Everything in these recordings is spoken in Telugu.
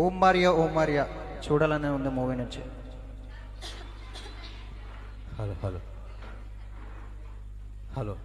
ఓం మరియా చూడాలనే ఉంది మూవీ నుంచి. Hello hello hello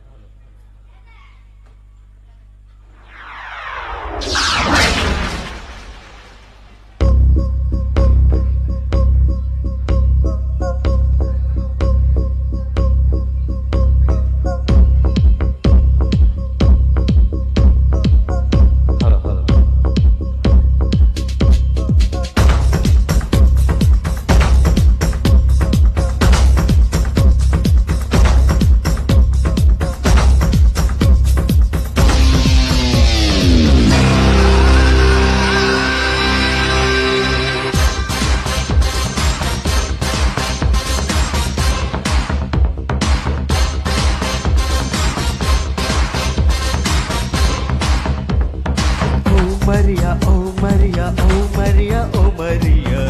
Maria, oh Maria, oh Maria, oh Maria.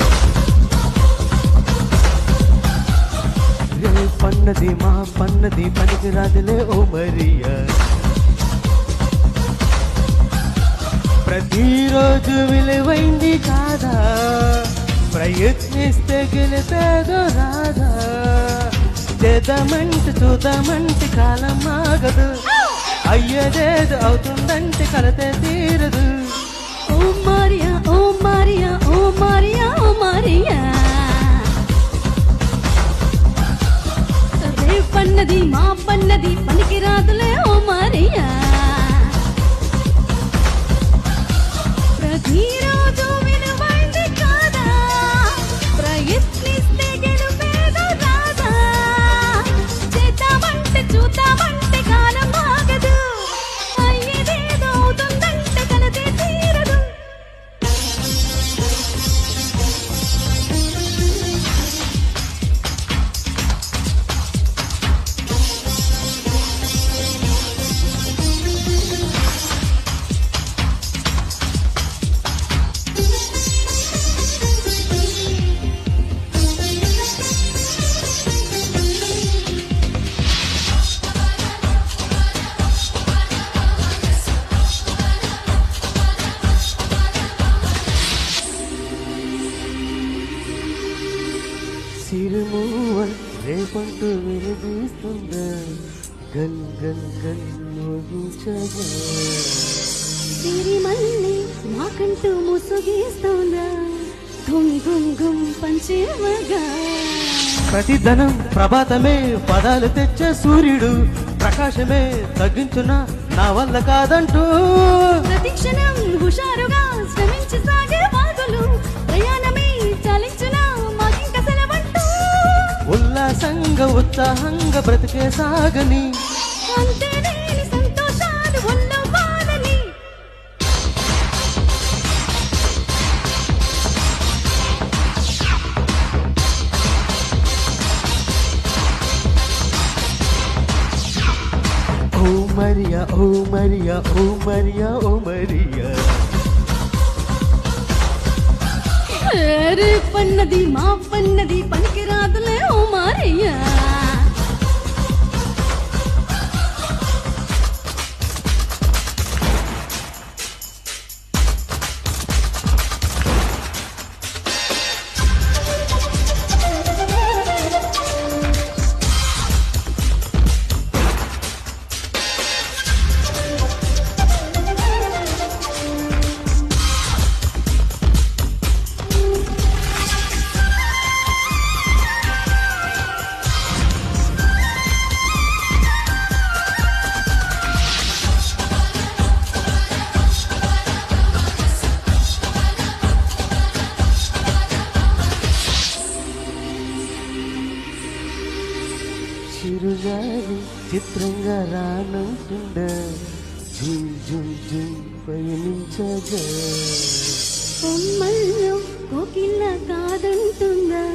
రే పన్నది మా పన్నది పనికి రాదులే ఓ మరియా. ప్రతిరోజు విలువైంది కాదా, ప్రయత్నిస్తే గెలిపేదో రాదా. చేద్దామంటే చూద్దామంటే కాలం ఆగదు, అయ్యేదేదో అవుతుందంటే కలతే తీరదు. ఓ మారియా ఓ మారియా ఓ మారియా ఓ మారియా. రే పన్నది మా పన్నది పనికి రాదులే ఓ మారియా. ప్రతిరోజు విలువైంది కాదా, ప్రయత్నిస్తే గెలుపేదో రాదా. చేద్దామంటే చూద్దామంటే కాలం ఆగదు, అయ్యేదేదో అవుతుందంటే కలతే తీరదు. సిరుమూవల్ రేపంటూ వినిపిస్తుందా, గన్ గన్ గన్ మోగించగా. సిరిమల్లి మాకంటూ ముసుగేస్తోందా, గుమ్ గుమ్ గుమ్ పంచేవగా. ప్రతిధనం ప్రభాతమే పదాలు తెచ్చే సూర్యుడు, ప్రకాశమే తగ్గించున్నా నా వల్ల కాదంటూ. ప్రతిక్షణం హుషారుగా శ్రమించి సాగే వాగులు, ప్రయాణమే చాలించునా మాకింక సెలవంటూ. ఉల్లాసంగా ఉత్సాహంగా బ్రతికే సాగని, అంతేలేని సంతోషాలు ఒళ్ళో వాలని. ఓ మరియా ఓ మరియా ఓ మరియా ఓ మరియా. రే పన్నది మా పన్నది పనికి రాదులే ఓ మారియా. చిరుగాలి చిత్రంగా రానంటుండా, జుమ్ జుమ్ జుమ్ పయనించగా. కొమ్మల్లో కోకిళ్ళ కాదంటుందా,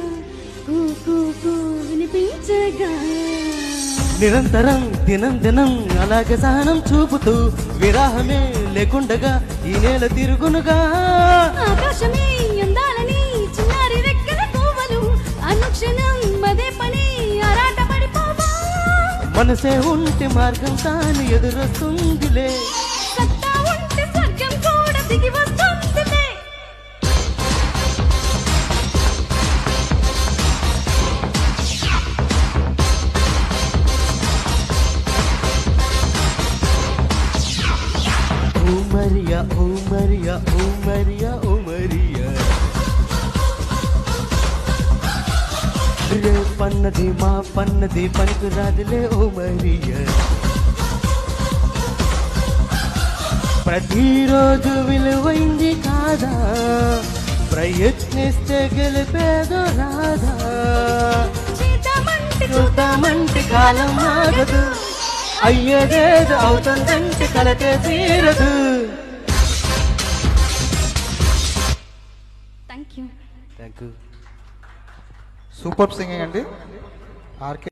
కూ కూ కూ వినిపించగా. నిరంతరం దినం దినం అలాగే సహనం చూపుతూ, విరాహమే లేకుండగా ఈ నేల తిరుగునుగా. ఆకాశమే అందాలని చిన్నారి రెక్కల పువ్వులు, అనుక్షణం అదే పని ఆరాట పడిపోవా. మనసే ఉంటే మార్గం తాను ఎదురొస్తుందిలే, సత్తా ఉంటే స్వర్గం కూడా దిగి వస్తుందిలే. మరియా ఓ మరియా ఓ మరియా ఓ మరియా రే పన్నది మా పన్నది పనికి రాదులే ఓ మరియా ప్రతిరోజు విలువైంది కాదా ప్రయత్నిస్తే గెలిపేదో రాదా చూద్దామంటే కాలం ఆగదు అయ్యేదేదో అవుతుందంటే కలతే తీరదు. Thank you. Thank you. Super singing అండి. ఆర్కే